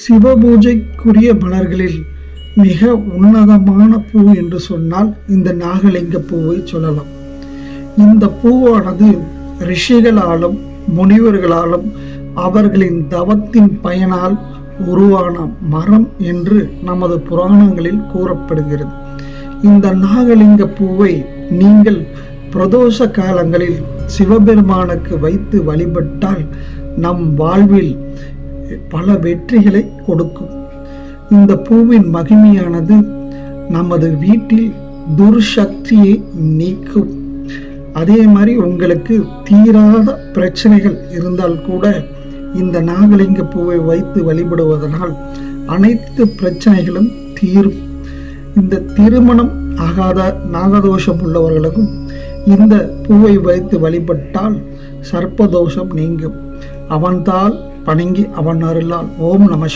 சிவபூஜைக்குரிய மலர்களில் மிக உன்னதமான பூ என்று சொன்னால் இந்த நாகலிங்க பூவை சொல்லலாம். இந்த பூவானது ரிஷிகளாலும் முனிவர்களாலும் அவர்களின் தவத்தின் பயனால் உருவான மரம் என்று நமது புராணங்களில் கூறப்படுகிறது. இந்த நாகலிங்க பூவை நீங்கள் பிரதோஷ காலங்களில் சிவபெருமானுக்கு வைத்து வழிபட்டால் நம் வாழ்வில் பல வெற்றிகளை கொடுக்கும். இந்த பூவின் மகிமையானது நமது வீட்டில் துர்சக்தியை நீக்கும். அதே மாதிரி உங்களுக்கு தீராத பிரச்சனைகள் இருந்தால் கூட இந்த நாகலிங்க பூவை வைத்து வழிபடுவதனால் அனைத்து பிரச்சனைகளும் தீரும். இந்த திருமணம் ஆகாத நாகதோஷம் உள்ளவர்களுக்கும் இந்த பூவை வைத்து வழிபட்டால் சர்ப்பதோஷம் நீங்கும். அவன்தால் பணங்கி அவன் அருளால். ஓம் நம சிவாய.